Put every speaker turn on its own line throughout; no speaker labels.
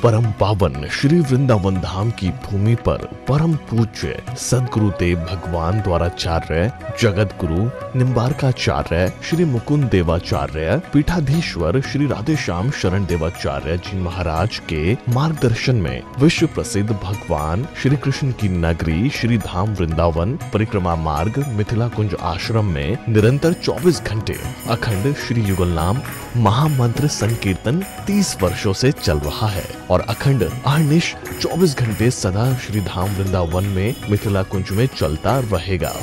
परम पावन श्री वृंदावन धाम की भूमि पर परम पूज्य सदगुरुदेव भगवान द्वाराचार्य जगत गुरु निम्बारकाचार्य श्री मुकुंद देवाचार्य पीठाधीश्वर श्री राधेश्याम शरण देवाचार्य जी महाराज के मार्गदर्शन में विश्व प्रसिद्ध भगवान श्री कृष्ण की नगरी श्री धाम वृंदावन परिक्रमा मार्ग मिथिला कुंज आश्रम में निरंतर 24 घंटे अखंड श्री युगल नाम महामंत्र संकीर्तन 30 वर्षों से चल रहा है और अखंड अहर्निश 24 घंटे सदा श्री धाम वृंदावन में मिथिला कुंज में चलता रहेगा।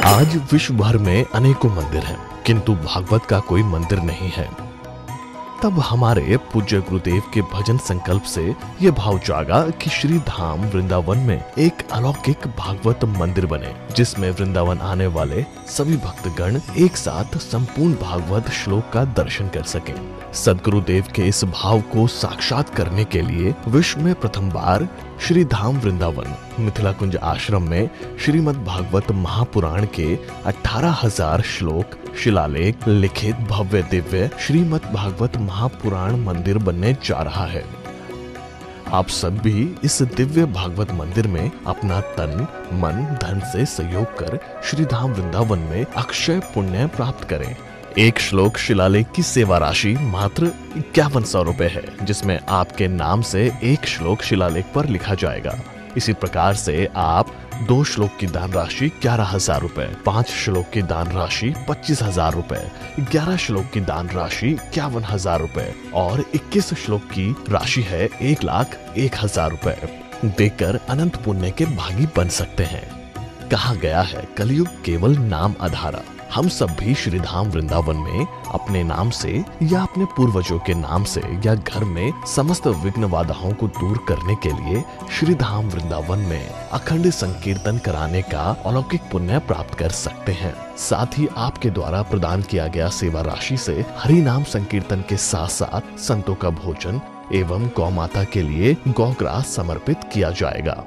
आज विश्व भर में अनेकों मंदिर हैं, किंतु भागवत का कोई मंदिर नहीं है। तब हमारे पूज्य गुरुदेव के भजन संकल्प से ये भाव जागा कि श्री धाम वृंदावन में एक अलौकिक भागवत मंदिर बने, जिसमें वृंदावन आने वाले सभी भक्तगण एक साथ संपूर्ण भागवत श्लोक का दर्शन कर सकें। सदगुरुदेव के इस भाव को साक्षात करने के लिए विश्व में प्रथम बार श्री धाम वृंदावन मिथिला कुंज आश्रम में श्रीमद् भागवत महापुराण के 18,000 श्लोक शिलालेख लिखित भव्य दिव्य श्रीमद् भागवत महापुराण मंदिर बनने जा रहा है। आप सब भी इस दिव्य भागवत मंदिर में अपना तन मन धन से सहयोग कर श्री धाम वृंदावन में अक्षय पुण्य प्राप्त करें। एक श्लोक शिलालेख की सेवा राशि मात्र 5100 रुपए है, जिसमें आपके नाम से एक श्लोक शिलालेख पर लिखा जाएगा। इसी प्रकार से आप 2 श्लोक की दान राशि 11,000 रुपए, 5 श्लोक की दान राशि 25,000 रुपए, 11 श्लोक की दान राशि 51,000 रुपए और 21 श्लोक की राशि है 1,01,000 रुपए देकर अनंत पुण्य के भागी बन सकते हैं। कहा गया है कलयुग केवल नाम आधारा। हम सब भी श्री धाम वृंदावन में अपने नाम से या अपने पूर्वजों के नाम से या घर में समस्त विघ्न बाधाओं को दूर करने के लिए श्री धाम वृंदावन में अखंड संकीर्तन कराने का अलौकिक पुण्य प्राप्त कर सकते हैं। साथ ही आपके द्वारा प्रदान किया गया सेवा राशि से हरि नाम संकीर्तन के साथ साथ संतों का भोजन एवं गौ माता के लिए गौग्रास समर्पित किया जाएगा।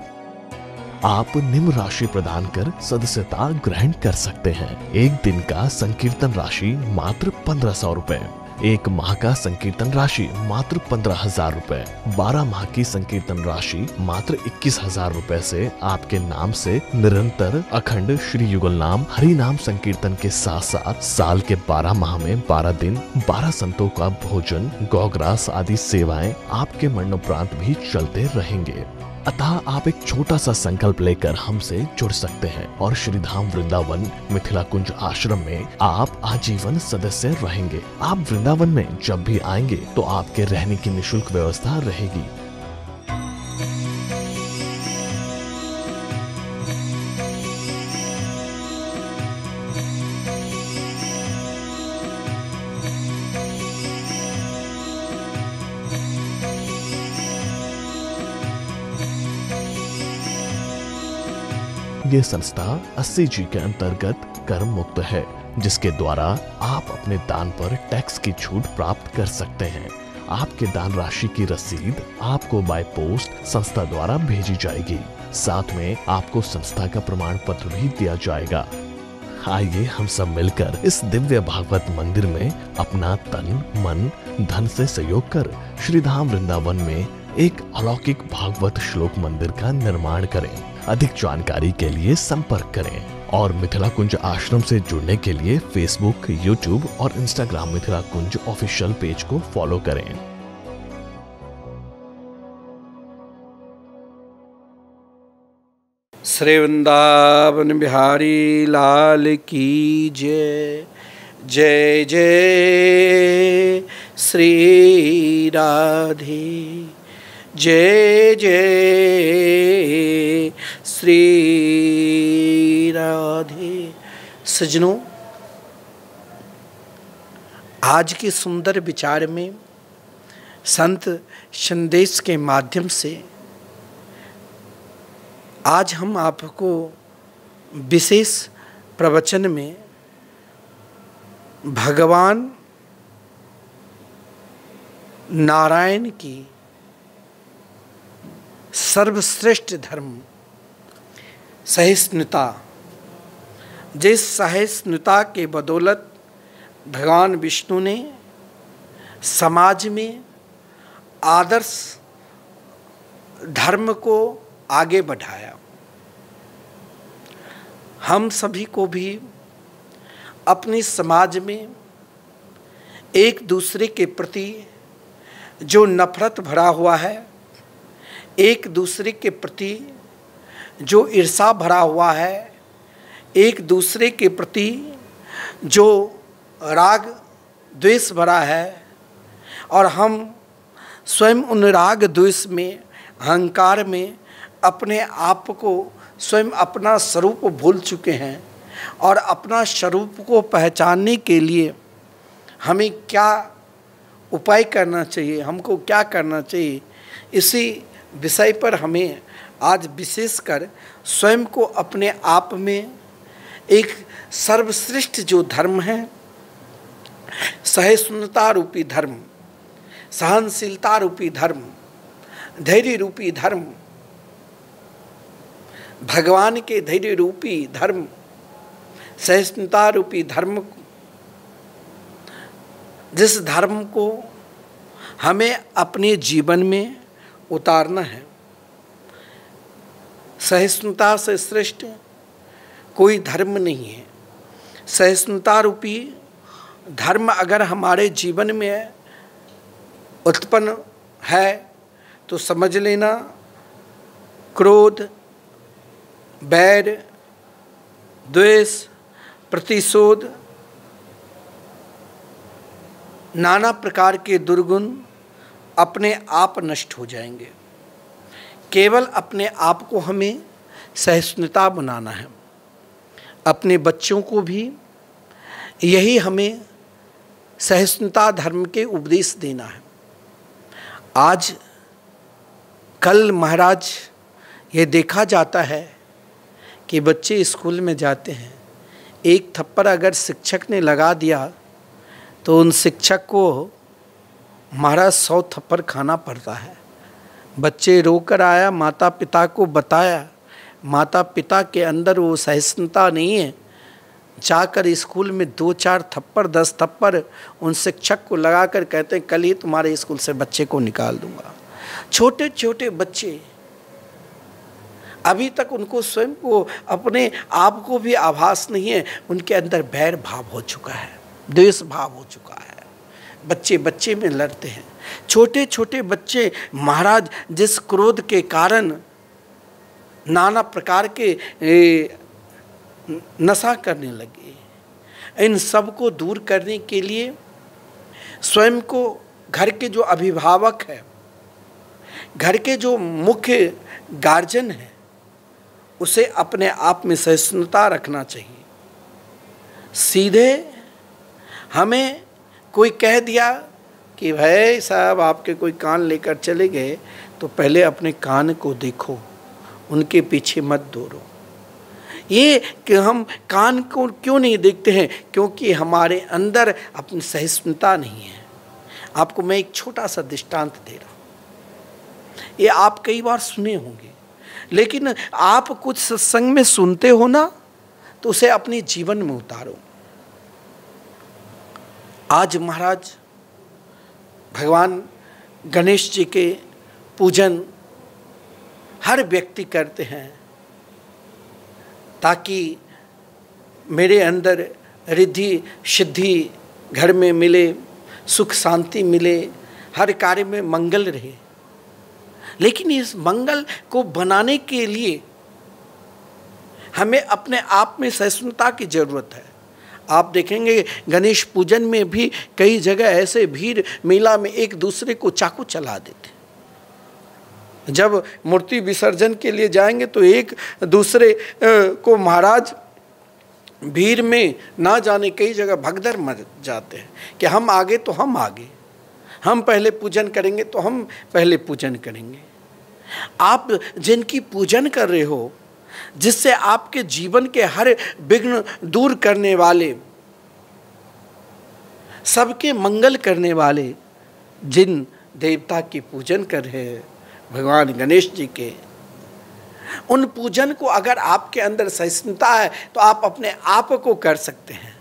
आप निम्न राशि प्रदान कर सदस्यता ग्रहण कर सकते हैं। एक दिन का संकीर्तन राशि मात्र 1,500 रुपए, एक माह का संकीर्तन राशि मात्र 15,000 रुपए, 12 माह की संकीर्तन राशि मात्र 21,000 रुपए से आपके नाम से निरंतर अखंड श्री युगल नाम हरि नाम संकीर्तन के साथ साथ साल के 12 माह में 12 दिन 12 संतों का भोजन गौग्रास आदि सेवाएं आपके मरणोपरांत भी चलते रहेंगे। अतः आप एक छोटा सा संकल्प लेकर हमसे जुड़ सकते हैं और श्री धाम वृंदावन मिथिला कुंज आश्रम में आप आजीवन सदस्य रहेंगे। आप वृंदावन में जब भी आएंगे तो आपके रहने की निःशुल्क व्यवस्था रहेगी। ये संस्था 80G के अंतर्गत कर मुक्त है, जिसके द्वारा आप अपने दान पर टैक्स की छूट प्राप्त कर सकते हैं। आपके दान राशि की रसीद आपको बाय पोस्ट संस्था द्वारा भेजी जाएगी। साथ में आपको संस्था का प्रमाण पत्र भी दिया जाएगा। आइए हम सब मिलकर इस दिव्य भागवत मंदिर में अपना तन मन धन से सहयोग कर श्री धाम वृंदावन में एक अलौकिक भागवत श्लोक मंदिर का निर्माण करें। अधिक जानकारी के लिए संपर्क करें और मिथिला कुंज आश्रम से जुड़ने के लिए फेसबुक, यूट्यूब और इंस्टाग्राम मिथिला कुंज ऑफिशियल पेज को फॉलो करें।
श्री वृंदावन बिहारी लाल की जय। जय जय श्री राधे, जय जय श्री राधे। सज्जनों, आज के सुंदर विचार में संत संदेश के माध्यम से आज हम आपको विशेष प्रवचन में भगवान नारायण की सर्वश्रेष्ठ धर्म सहिष्णुता, जिस सहिष्णुता के बदौलत भगवान विष्णु ने समाज में आदर्श धर्म को आगे बढ़ाया। हम सभी को भी अपने समाज में एक दूसरे के प्रति जो नफरत भरा हुआ है, एक दूसरे के प्रति जो ईर्ष्या भरा हुआ है, एक दूसरे के प्रति जो राग द्वेष भरा है, और हम स्वयं उन राग द्वेष में, अहंकार में अपने आप को स्वयं अपना स्वरूप भूल चुके हैं। और अपना स्वरूप को पहचानने के लिए हमें क्या उपाय करना चाहिए, हमको क्या करना चाहिए, इसी विषय पर हमें आज विशेषकर स्वयं को अपने आप में एक सर्वश्रेष्ठ जो धर्म है, सहिष्णुता रूपी धर्म, सहनशीलता रूपी धर्म, धैर्य रूपी धर्म, भगवान के धैर्य रूपी धर्म, सहिष्णुता रूपी धर्म, जिस धर्म को हमें अपने जीवन में उतारना है। सहिष्णुता से श्रेष्ठ कोई धर्म नहीं है। सहिष्णुता रूपी धर्म अगर हमारे जीवन में उत्पन्न है तो समझ लेना क्रोध, बैर, द्वेष, प्रतिशोध, नाना प्रकार के दुर्गुण अपने आप नष्ट हो जाएंगे। केवल अपने आप को हमें सहिष्णुता बनाना है। अपने बच्चों को भी यही हमें सहिष्णुता धर्म के उपदेश देना है। आज कल महाराज ये देखा जाता है कि बच्चे स्कूल में जाते हैं, एक थप्पड़ अगर शिक्षक ने लगा दिया तो उन शिक्षक को महाराज 100 थप्पड़ खाना पड़ता है। बच्चे रोकर आया, माता पिता को बताया, माता पिता के अंदर वो सहिष्णुता नहीं है, जाकर स्कूल में 2-4 थप्पड़ 10 थप्पड़ उन शिक्षक को लगाकर कहते हैं कल ही तुम्हारे स्कूल से बच्चे को निकाल दूंगा। छोटे छोटे बच्चे, अभी तक उनको स्वयं को, अपने आप को भी आभास नहीं है, उनके अंदर बैर भाव हो चुका है, द्वेष भाव हो चुका है। बच्चे बच्चे में लड़ते हैं। छोटे छोटे बच्चे महाराज जिस क्रोध के कारण नाना प्रकार के नशा करने लगे, इन सब को दूर करने के लिए स्वयं को घर के जो अभिभावक है, घर के जो मुख्य गार्जियन है, उसे अपने आप में सहिष्णुता रखना चाहिए। सीधे हमें कोई कह दिया कि भाई साहब आपके कोई कान लेकर चले गए तो पहले अपने कान को देखो, उनके पीछे मत दौड़ो। ये कि हम कान को क्यों नहीं देखते हैं? क्योंकि हमारे अंदर अपनी सहिष्णुता नहीं है। आपको मैं एक छोटा सा दृष्टांत दे रहा हूँ, ये आप कई बार सुने होंगे, लेकिन आप कुछ सत्संग में सुनते हो ना, तो उसे अपने जीवन में उतारो। आज महाराज भगवान गणेश जी के पूजन हर व्यक्ति करते हैं ताकि मेरे अंदर रिद्धि सिद्धि घर में मिले, सुख शांति मिले, हर कार्य में मंगल रहे। लेकिन इस मंगल को बनाने के लिए हमें अपने आप में सहिष्णुता की जरूरत है। आप देखेंगे गणेश पूजन में भी कई जगह ऐसे भीड़ मेला में एक दूसरे को चाकू चला देते। जब मूर्ति विसर्जन के लिए जाएंगे तो एक दूसरे को महाराज भीड़ में ना जाने कई जगह भगदड़ मच जाते हैं कि हम आगे तो हम आगे, हम पहले पूजन करेंगे तो हम पहले पूजन करेंगे। आप जिनकी पूजन कर रहे हो, जिससे आपके जीवन के हर विघ्न दूर करने वाले, सबके मंगल करने वाले जिन देवता की पूजन कर रहे हैं, भगवान गणेश जी के, उन पूजन को अगर आपके अंदर सहिष्णुता है तो आप अपने आप को कर सकते हैं।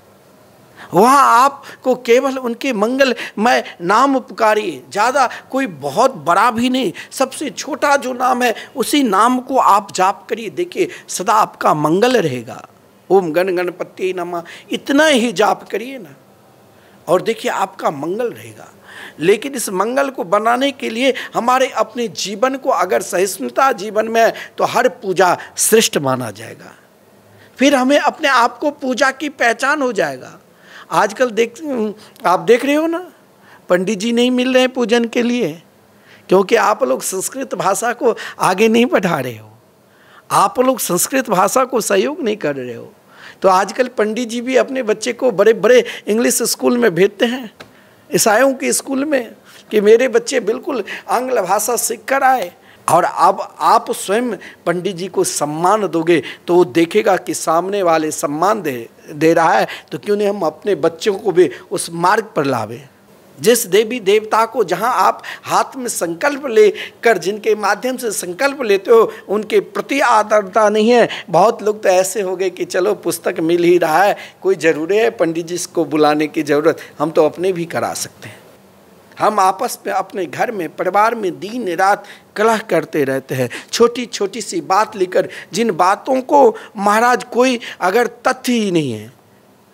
वहाँ आपको केवल उनके मंगलमय नाम पुकारिए। ज़्यादा कोई बहुत बड़ा भी नहीं, सबसे छोटा जो नाम है उसी नाम को आप जाप करिए। देखिए सदा आपका मंगल रहेगा। ओम गण गणपति नमः, इतना ही जाप करिए ना, और देखिए आपका मंगल रहेगा। लेकिन इस मंगल को बनाने के लिए हमारे अपने जीवन को अगर सहिष्णुता जीवन में है तो हर पूजा श्रेष्ठ माना जाएगा। फिर हमें अपने आप को पूजा की पहचान हो जाएगा। आजकल आप देख रहे हो ना, पंडित जी नहीं मिल रहे हैं पूजन के लिए, क्योंकि आप लोग संस्कृत भाषा को आगे नहीं बढ़ा रहे हो, आप लोग संस्कृत भाषा को सहयोग नहीं कर रहे हो। तो आजकल पंडित जी भी अपने बच्चे को बड़े बड़े इंग्लिश स्कूल में भेजते हैं, ईसाइयों के स्कूल में, कि मेरे बच्चे बिल्कुल आंग्ल भाषा सीख कर आए। और अब आप स्वयं पंडित जी को सम्मान दोगे तो वो देखेगा कि सामने वाले सम्मान दे रहा है, तो क्यों नहीं हम अपने बच्चों को भी उस मार्ग पर लावे। जिस देवी देवता को जहाँ आप हाथ में संकल्प लेकर, जिनके माध्यम से संकल्प लेते हो, उनके प्रति आदरता नहीं है। बहुत लोग तो ऐसे हो गए कि चलो पुस्तक मिल ही रहा है, कोई ज़रूरी है पंडित जी को बुलाने की ज़रूरत, हम तो अपने भी करा सकते हैं। हम आपस में अपने घर में परिवार में दिन रात कलह करते रहते हैं, छोटी छोटी सी बात लेकर, जिन बातों को महाराज कोई अगर तथ्य ही नहीं है,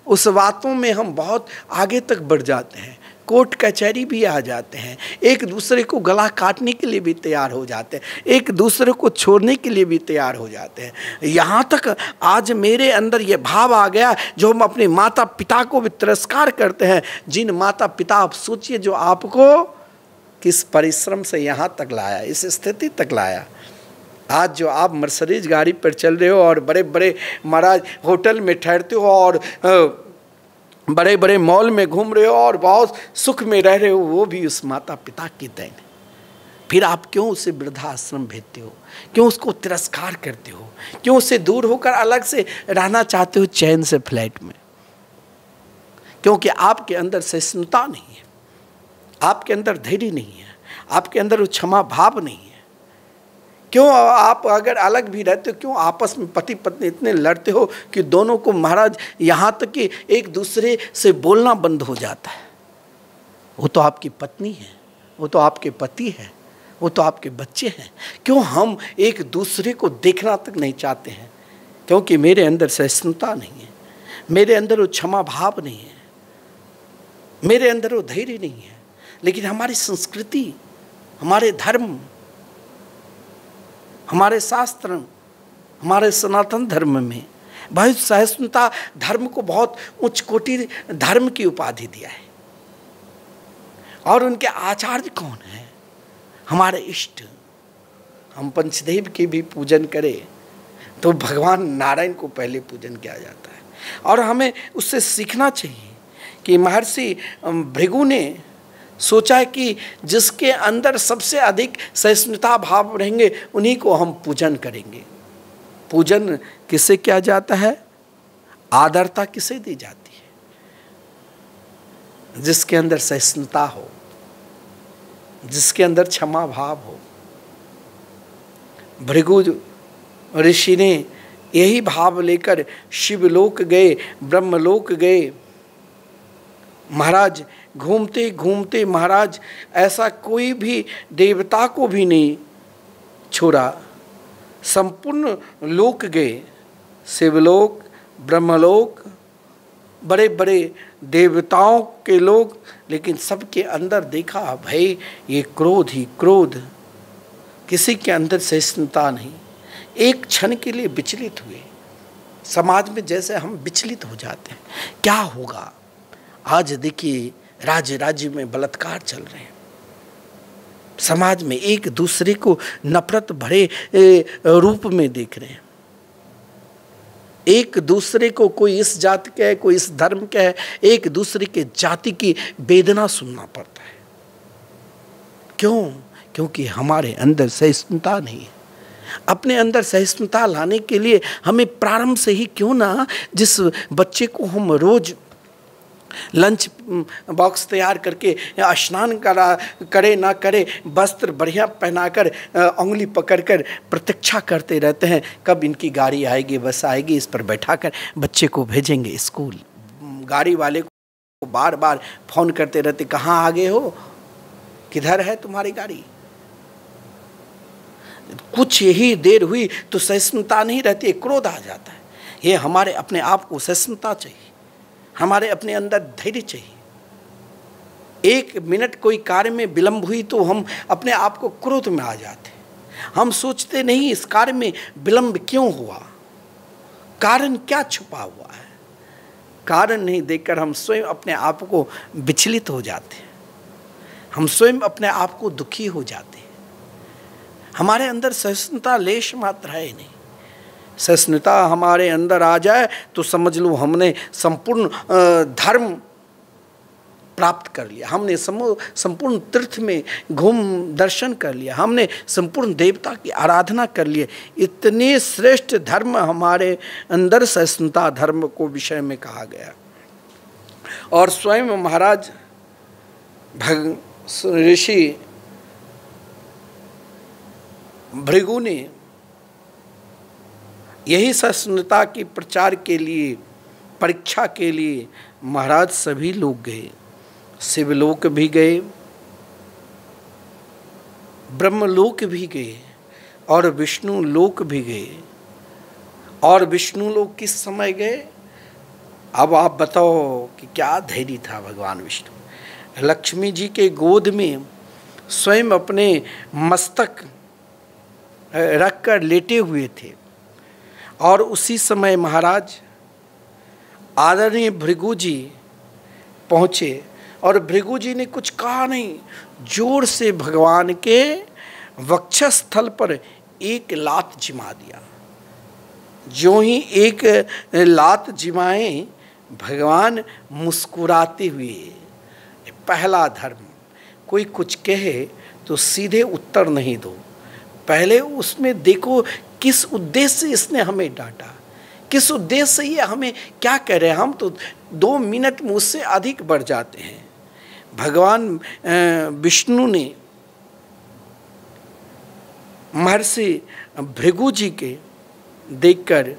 उस बातों में हम बहुत आगे तक बढ़ जाते हैं, कोर्ट कचहरी भी आ जाते हैं, एक दूसरे को गला काटने के लिए भी तैयार हो जाते हैं, एक दूसरे को छोड़ने के लिए भी तैयार हो जाते हैं। यहाँ तक आज मेरे अंदर ये भाव आ गया, जो हम अपने माता पिता को भी तिरस्कार करते हैं। जिन माता पिता, आप सोचिए, जो आपको किस परिश्रम से यहाँ तक लाया, इस स्थिति तक लाया। आज जो आप मर्सिडीज गाड़ी पर चल रहे हो और बड़े बड़े महाराज होटल में ठहरते हो और बड़े बड़े मॉल में घूम रहे हो और बहुत सुख में रह रहे हो, वो भी उस माता पिता की देन है। फिर आप क्यों उसे वृद्धाश्रम भेजते हो, क्यों उसको तिरस्कार करते हो, क्यों उससे दूर होकर अलग से रहना चाहते हो चैन से फ्लैट में? क्योंकि आपके अंदर सहिष्णुता नहीं है, आपके अंदर धैर्य नहीं है, आपके अंदर वो क्षमा भाव नहीं है। क्यों आप अगर अलग भी रहते हो, क्यों आपस में पति पत्नी इतने लड़ते हो कि दोनों को महाराज यहाँ तक कि एक दूसरे से बोलना बंद हो जाता है? वो तो आपकी पत्नी है, वो तो आपके पति है, वो तो आपके बच्चे हैं। क्यों हम एक दूसरे को देखना तक नहीं चाहते हैं? क्योंकि मेरे अंदर सहिष्णुता नहीं है, मेरे अंदर वो क्षमा भाव नहीं है, मेरे अंदर वो धैर्य नहीं है। लेकिन हमारी संस्कृति, हमारे धर्म, हमारे शास्त्र, हमारे सनातन धर्म में भाई सहिष्णुता धर्म को बहुत उच्च कोटि धर्म की उपाधि दिया है। और उनके आचार्य कौन है? हमारे इष्ट। हम पंचदेव के भी पूजन करें तो भगवान नारायण को पहले पूजन किया जाता है। और हमें उससे सीखना चाहिए कि महर्षि भृगु ने सोचा है कि जिसके अंदर सबसे अधिक सहिष्णुता भाव रहेंगे उन्हीं को हम पूजन करेंगे। पूजन किसे किया जाता है? आदरता किसे दी जाती है? जिसके अंदर सहिष्णुता हो, जिसके अंदर क्षमा भाव हो। भृगु ऋषि ने यही भाव लेकर शिवलोक गए, ब्रह्मलोक गए। महाराज घूमते घूमते महाराज ऐसा कोई भी देवता को भी नहीं छोड़ा, संपूर्ण लोक गए, शिवलोक, ब्रह्मलोक, बड़े बड़े देवताओं के लोग, लेकिन सबके अंदर देखा भाई ये क्रोध ही क्रोध, किसी के अंदर सहिष्णुता नहीं। एक क्षण के लिए विचलित हुए। समाज में जैसे हम विचलित हो जाते हैं, क्या होगा? आज देखिए राज्य राज्य में बलात्कार चल रहे हैं, समाज में एक दूसरे को नफरत भरे रूप में देख रहे हैं, एक दूसरे को कोई इस जाति का है, कोई इस धर्म का है, एक दूसरे के जाति की वेदना सुनना पड़ता है। क्यों? क्योंकि हमारे अंदर सहिष्णुता नहीं है। अपने अंदर सहिष्णुता लाने के लिए हमें प्रारंभ से ही क्यों ना, जिस बच्चे को हम रोज लंच बॉक्स तैयार करके स्नान करे ना करे, वस्त्र बढ़िया पहनाकर उंगली पकड़कर प्रतीक्षा करते रहते हैं कब इनकी गाड़ी आएगी, बस आएगी, इस पर बैठाकर बच्चे को भेजेंगे स्कूल। गाड़ी वाले को बार बार फोन करते रहते, कहाँ आ गए हो, किधर है तुम्हारी गाड़ी। कुछ यही देर हुई तो सहिष्णुता नहीं रहती, क्रोध आ जाता है। ये हमारे अपने आप को सहिष्णुता चाहिए, हमारे अपने अंदर धैर्य चाहिए। 1 मिनट कोई कार्य में विलंब हुई तो हम अपने आप को क्रोध में आ जाते। हम सोचते नहीं इस कार्य में विलंब क्यों हुआ, कारण क्या छुपा हुआ है। कारण नहीं देखकर हम स्वयं अपने आप को विचलित हो जाते हैं, हम स्वयं अपने आप को दुखी हो जाते हैं। हमारे अंदर सहिष्णुता लेश मात्र है नहीं। सहिष्णुता हमारे अंदर आ जाए तो समझ लो हमने संपूर्ण धर्म प्राप्त कर लिया, हमने संपूर्ण तीर्थ में घूम दर्शन कर लिया, हमने संपूर्ण देवता की आराधना कर लिया। इतने श्रेष्ठ धर्म हमारे अंदर सहिष्णुता धर्म को विषय में कहा गया। और स्वयं महाराज ऋषि भृगु ने यही सहिष्णुता की प्रचार के लिए, परीक्षा के लिए महाराज सभी लोग गए। शिवलोक भी गए, ब्रह्मलोक भी गए और विष्णु लोक भी गए। और विष्णु लोक किस समय गए, अब आप बताओ कि क्या धैर्य था भगवान विष्णु। लक्ष्मी जी के गोद में स्वयं अपने मस्तक रखकर लेटे हुए थे। और उसी समय महाराज आदरणीय भृगु जी पहुँचे और भृगु जी ने कुछ कहा नहीं, जोर से भगवान के वक्षस्थल पर एक लात जिमा दिया। जो ही एक लात जिमाए भगवान मुस्कुराते हुए, पहला धर्म, कोई कुछ कहे तो सीधे उत्तर नहीं दो, पहले उसमें देखो किस उद्देश्य से इसने हमें डांटा, किस उद्देश्य से ये हमें क्या कह रहे हैं। हम तो 2 मिनट मुझसे अधिक बढ़ जाते हैं। भगवान विष्णु ने महर्षि भृगु जी के देखकर,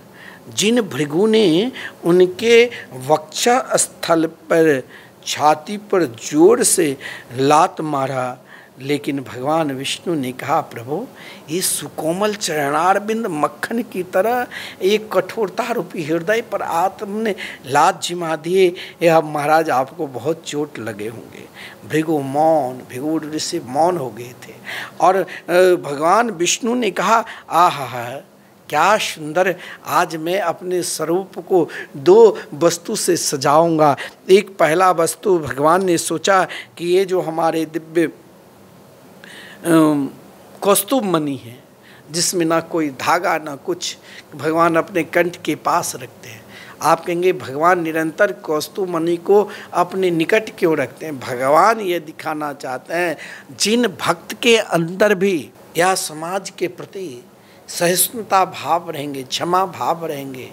जिन भृगु ने उनके वक्षस्थल पर, छाती पर जोर से लात मारा, लेकिन भगवान विष्णु ने कहा, प्रभु ये सुकोमल चरणारविंद मक्खन की तरह एक कठोरता रूपी हृदय पर आपने लात जिमा दिए, यह महाराज आपको बहुत चोट लगे होंगे। भृगु ऋषि मौन हो गए थे। और भगवान विष्णु ने कहा, आहा क्या सुंदर, आज मैं अपने स्वरूप को 2 वस्तु से सजाऊंगा। एक पहला वस्तु, भगवान ने सोचा कि ये जो हमारे दिव्य कौस्तुभ मणि है, जिसमें ना कोई धागा ना कुछ, भगवान अपने कंठ के पास रखते हैं। आप कहेंगे भगवान निरंतर कौस्तुभ मणि को अपने निकट क्यों रखते हैं। भगवान ये दिखाना चाहते हैं, जिन भक्त के अंदर भी या समाज के प्रति सहिष्णुता भाव रहेंगे, क्षमा भाव रहेंगे,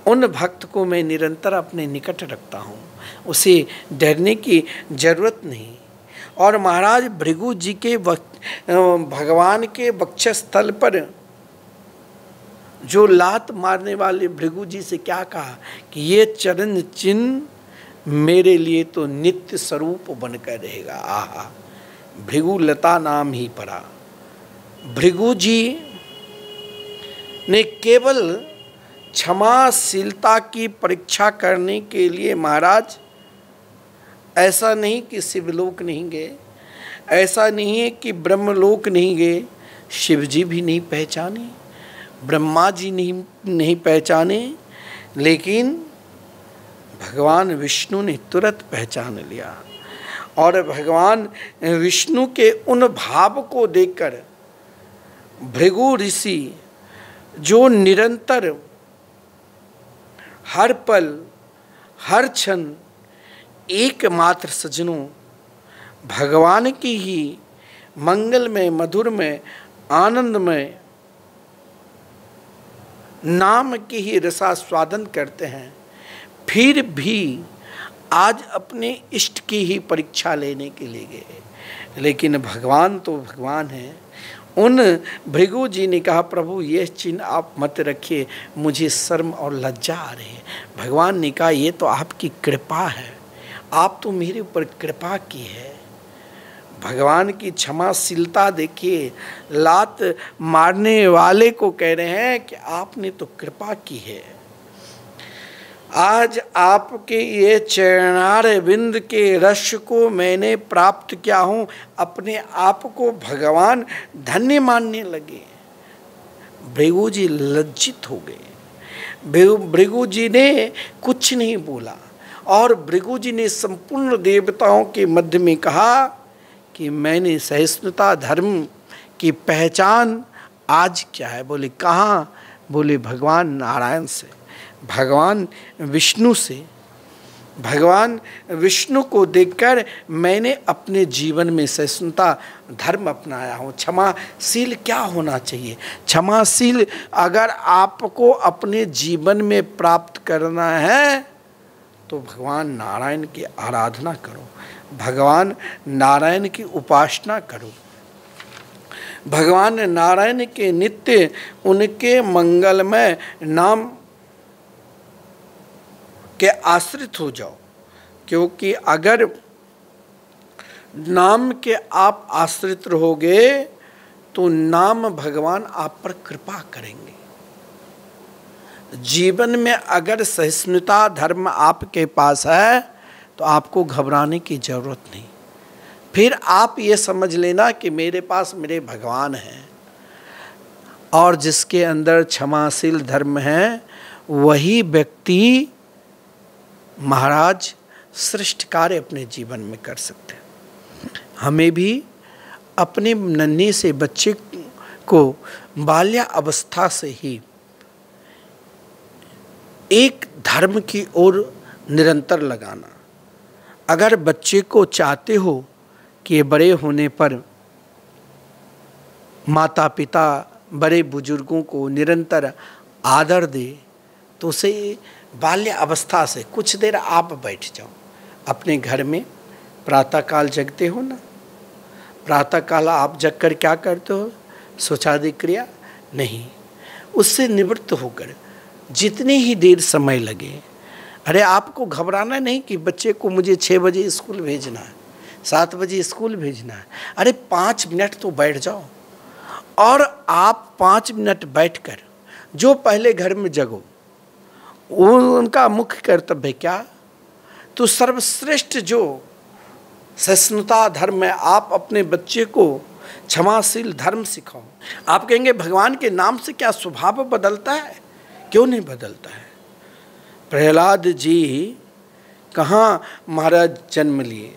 उन भक्त को मैं निरंतर अपने निकट रखता हूँ, उसे डरने की जरूरत नहीं। और महाराज भृगु जी के भगवान के वक्षस्थल पर जो लात मारने वाले भृगु जी से क्या कहा कि ये चरण चिन्ह मेरे लिए तो नित्य स्वरूप बनकर रहेगा। आहा, भृगु लता नाम ही पड़ा। भृगु जी ने केवल क्षमाशीलता की परीक्षा करने के लिए महाराज, ऐसा नहीं कि शिवलोक नहीं गए, ऐसा नहीं है कि ब्रह्मलोक नहीं गए, शिव जी भी नहीं पहचाने, ब्रह्मा जी नहीं पहचाने, लेकिन भगवान विष्णु ने तुरंत पहचान लिया। और भगवान विष्णु के उन भाव को देखकर भृगु ऋषि, जो निरंतर हर पल हर क्षण एकमात्र सज्जनों भगवान की ही मंगलमय, मधुरमय, आनंदमय नाम की ही रसास्वादन करते हैं, फिर भी आज अपने इष्ट की ही परीक्षा लेने के लिए गए। लेकिन भगवान तो भगवान हैं। उन भृगु जी ने कहा, प्रभु ये चिन्ह आप मत रखिए, मुझे शर्म और लज्जा आ रही है। भगवान ने कहा, ये तो आपकी कृपा है, आप तो मेरे ऊपर कृपा की है। भगवान की क्षमाशीलता देखिए, लात मारने वाले को कह रहे हैं कि आपने तो कृपा की है। आज आपके ये चरणार बिंद के रस को मैंने प्राप्त किया हूँ, अपने आप को भगवान धन्य मानने लगे। भृगु जी लज्जित हो गए। भृगु जी ने कुछ नहीं बोला और भृगु जी ने संपूर्ण देवताओं के मध्य में कहा कि मैंने सहिष्णुता धर्म की पहचान आज क्या है। बोले कहाँ? बोले भगवान नारायण से, भगवान विष्णु से। भगवान विष्णु को देखकर मैंने अपने जीवन में सहिष्णुता धर्म अपनाया हूँ। क्षमाशील क्या होना चाहिए? क्षमाशील अगर आपको अपने जीवन में प्राप्त करना है तो भगवान नारायण की आराधना करो, भगवान नारायण की उपासना करो, भगवान नारायण के नित्य उनके मंगलमय नाम के आश्रित हो जाओ। क्योंकि अगर नाम के आप आश्रित रहोगे तो नाम भगवान आप पर कृपा करेंगे। जीवन में अगर सहिष्णुता धर्म आपके पास है तो आपको घबराने की जरूरत नहीं। फिर आप ये समझ लेना कि मेरे पास मेरे भगवान हैं, और जिसके अंदर क्षमाशील धर्म है वही व्यक्ति महाराज श्रेष्ठ कार्य अपने जीवन में कर सकते हैं। हमें भी अपने नन्हे से बच्चे को बाल्या अवस्था से ही एक धर्म की ओर निरंतर लगाना। अगर बच्चे को चाहते हो कि बड़े होने पर माता पिता बड़े बुजुर्गों को निरंतर आदर दे तो उसे बाल्य अवस्था से कुछ देर आप बैठ जाओ अपने घर में। प्रातःकाल जगते हो ना, प्रातःकाल आप जग कर क्या करते हो? शौचादि क्रिया नहीं, उससे निवृत्त होकर जितनी ही देर समय लगे, अरे आपको घबराना नहीं कि बच्चे को मुझे 6 बजे स्कूल भेजना है, 7 बजे स्कूल भेजना है। अरे 5 मिनट तो बैठ जाओ, और आप 5 मिनट बैठकर जो पहले घर में जगो वो उनका मुख्य कर्तव्य क्या? तो सर्वश्रेष्ठ जो सहिष्णुता धर्म है, आप अपने बच्चे को क्षमाशील धर्म सिखाओ। आप कहेंगे भगवान के नाम से क्या स्वभाव बदलता है? क्यों नहीं बदलता है? प्रहलाद जी कहाँ महाराज जन्म लिए?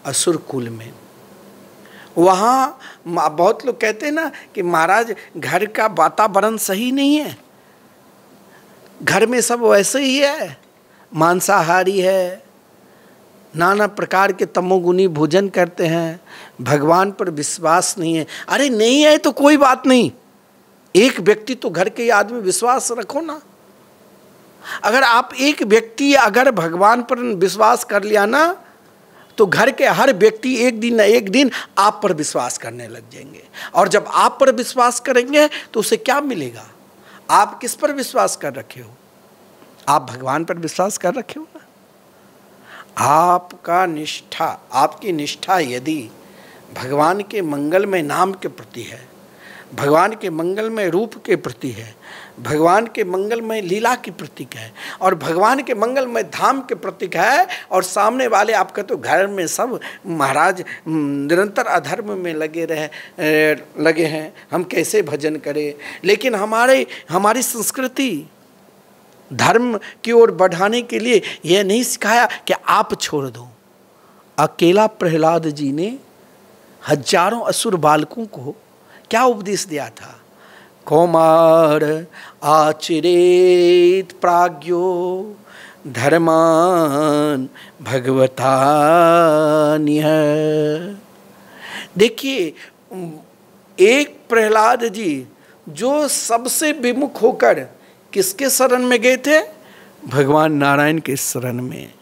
असुर कुल में। वहाँ बहुत लोग कहते हैं ना कि महाराज घर का वातावरण सही नहीं है, घर में सब वैसे ही है, मांसाहारी है, नाना प्रकार के तमोगुनी भोजन करते हैं, भगवान पर विश्वास नहीं है। अरे नहीं है तो कोई बात नहीं, एक व्यक्ति तो घर के आदमी विश्वास रखो ना। अगर आप एक व्यक्ति अगर भगवान पर विश्वास कर लिया ना तो घर के हर व्यक्ति एक दिन न एक दिन आप पर विश्वास करने लग जाएंगे। और जब आप पर विश्वास करेंगे तो उसे क्या मिलेगा? आप किस पर विश्वास कर रखे हो? आप भगवान पर विश्वास कर रखे हो ना। आपका निष्ठा, आपकी निष्ठा यदि भगवान के मंगलमय नाम के प्रति है, भगवान के मंगलमय रूप के प्रति है, भगवान के मंगलमय लीला की प्रतीक है, और भगवान के मंगलमय धाम के प्रतीक है, और सामने वाले आपका तो घर में सब महाराज निरंतर अधर्म में लगे हैं, हम कैसे भजन करें। लेकिन हमारी संस्कृति धर्म की ओर बढ़ाने के लिए यह नहीं सिखाया कि आप छोड़ दो। अकेला प्रहलाद जी ने हजारों असुर बालकों को क्या उपदेश दिया था? कौमार आचरेत प्राज्ञो धर्मान भगवता निह। देखिए, एक प्रहलाद जी जो सबसे विमुख होकर किसके शरण में गए थे? भगवान नारायण के शरण में।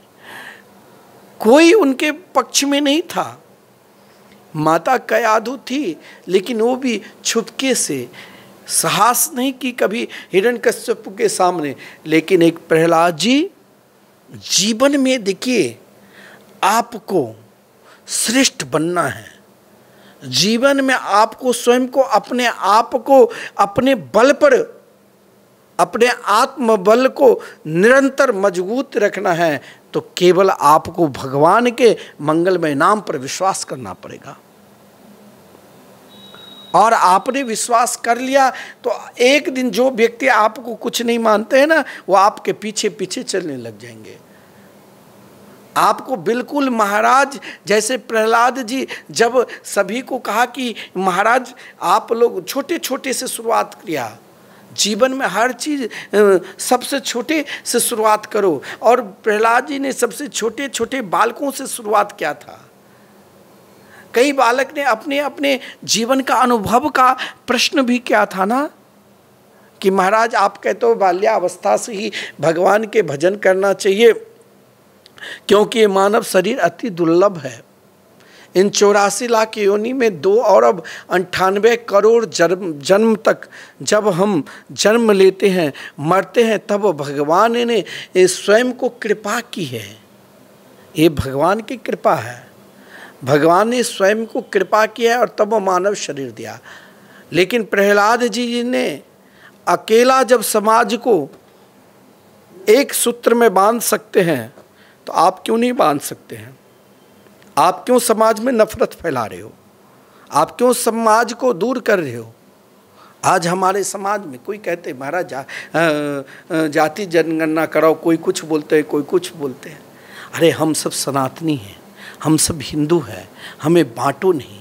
कोई उनके पक्ष में नहीं था। माता कयाधु थी, लेकिन वो भी छुपके से साहस नहीं की कभी हिरण्यकश्यप के सामने। लेकिन एक प्रहलाद जी जीवन में देखिए आपको श्रेष्ठ बनना है। जीवन में आपको स्वयं को, अपने आप को, अपने बल पर, अपने आत्मबल को निरंतर मजबूत रखना है, तो केवल आपको भगवान के मंगलमय नाम पर विश्वास करना पड़ेगा। और आपने विश्वास कर लिया तो एक दिन जो व्यक्ति आपको कुछ नहीं मानते हैं ना, वो आपके पीछे पीछे चलने लग जाएंगे। आपको बिल्कुल महाराज, जैसे प्रहलाद जी जब सभी को कहा कि महाराज आप लोग छोटे छोटे से शुरुआत किया, जीवन में हर चीज़ सबसे छोटे से शुरुआत करो, और प्रहलाद जी ने सबसे छोटे छोटे बालकों से शुरुआत किया था। कई बालक ने अपने अपने जीवन का अनुभव का प्रश्न भी किया था ना, कि महाराज आप कहते हो बाल्यावस्था से ही भगवान के भजन करना चाहिए, क्योंकि ये मानव शरीर अति दुर्लभ है। इन 84 लाख योनि में 2 अरब 98 करोड़ जन्म तक जब हम जन्म लेते हैं, मरते हैं, तब भगवान ने स्वयं को कृपा की है। ये भगवान की कृपा है। भगवान ने स्वयं को कृपा किया है और तब मानव शरीर दिया। लेकिन प्रहलाद जी ने अकेला जब समाज को एक सूत्र में बांध सकते हैं, तो आप क्यों नहीं बांध सकते हैं? आप क्यों समाज में नफरत फैला रहे हो? आप क्यों समाज को दूर कर रहे हो? आज हमारे समाज में कोई कहते हैं महाराज जाति जनगणना कराओ, कोई कुछ बोलते हैं, कोई कुछ बोलते हैं। अरे हम सब सनातनी हैं, हम सब हिंदू हैं, हमें बांटो नहीं।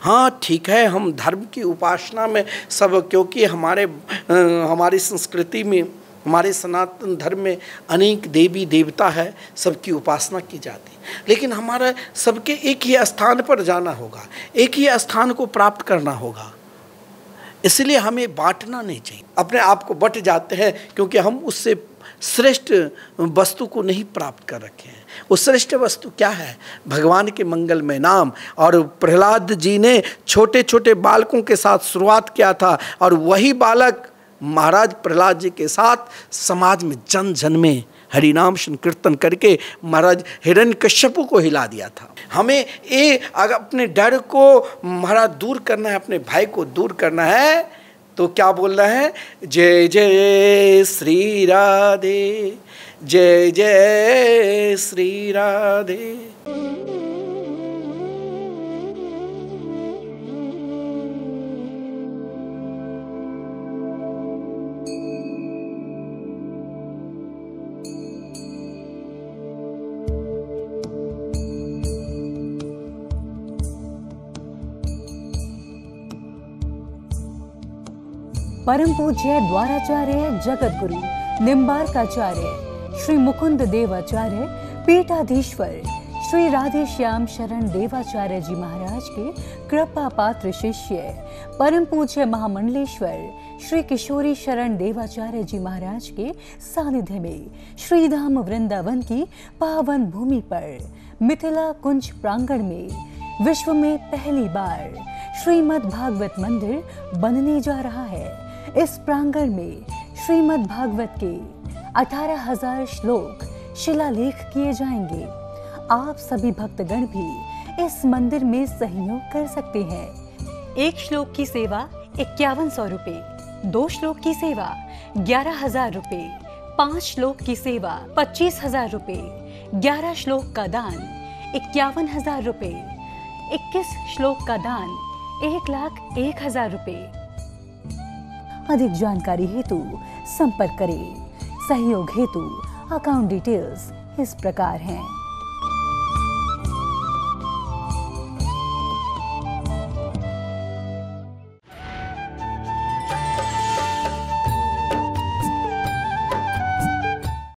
हाँ ठीक है, हम धर्म की उपासना में सब, क्योंकि हमारी संस्कृति में, हमारे सनातन धर्म में अनेक देवी देवता है, सबकी उपासना की जाती है, लेकिन हमारा सबके एक ही स्थान पर जाना होगा, एक ही स्थान को प्राप्त करना होगा। इसलिए हमें बांटना नहीं चाहिए। अपने आप को बट जाते हैं क्योंकि हम उससे श्रेष्ठ वस्तु को नहीं प्राप्त कर रखे हैं। वो श्रेष्ठ वस्तु क्या है? भगवान के मंगलमय नाम। और प्रहलाद जी ने छोटे छोटे बालकों के साथ शुरुआत किया था, और वही बालक महाराज प्रहलाद जी के साथ समाज में जन जन में हरिनाम संकीर्तन करके महाराज हिरण्यकश्यप को हिला दिया था। हमें ये अगर अपने डर को महाराज दूर करना है, अपने भाई को दूर करना है, तो क्या बोल रहे हैं? जय जय श्री राधे, जय जय श्री राधे।
परम पूज्य द्वाराचार्य जगत गुरु निम्बार्काचार्य श्री मुकुंद देवाचार्य पीठाधीश्वर श्री राधे श्याम शरण देवाचार्य जी महाराज के कृपा पात्र शिष्य परम पूज्य महामंडलेश्वर श्री किशोरी शरण देवाचार्य जी महाराज के सानिध्य में श्रीधाम वृंदावन की पावन भूमि पर मिथिला कुंज प्रांगण में विश्व में पहली बार श्रीमद् भागवत मंदिर बनने जा रहा है। इस प्रांगण में श्रीमद् भागवत के 18,000 श्लोक शिलालेख किए जाएंगे। आप सभी भक्तगण भी इस मंदिर में सहयोग कर सकते हैं। 1 श्लोक की सेवा 5100 रुपये, 2 श्लोक की सेवा 11,000 रुपये, 5 श्लोक की सेवा 25,000 रुपये, 11 श्लोक का दान 51,000 रुपये, 21 श्लोक का दान 1,01,000 रुपये। अधिक जानकारी हेतु संपर्क करें। सहयोग हेतु अकाउंट डिटेल्स इस प्रकार हैं।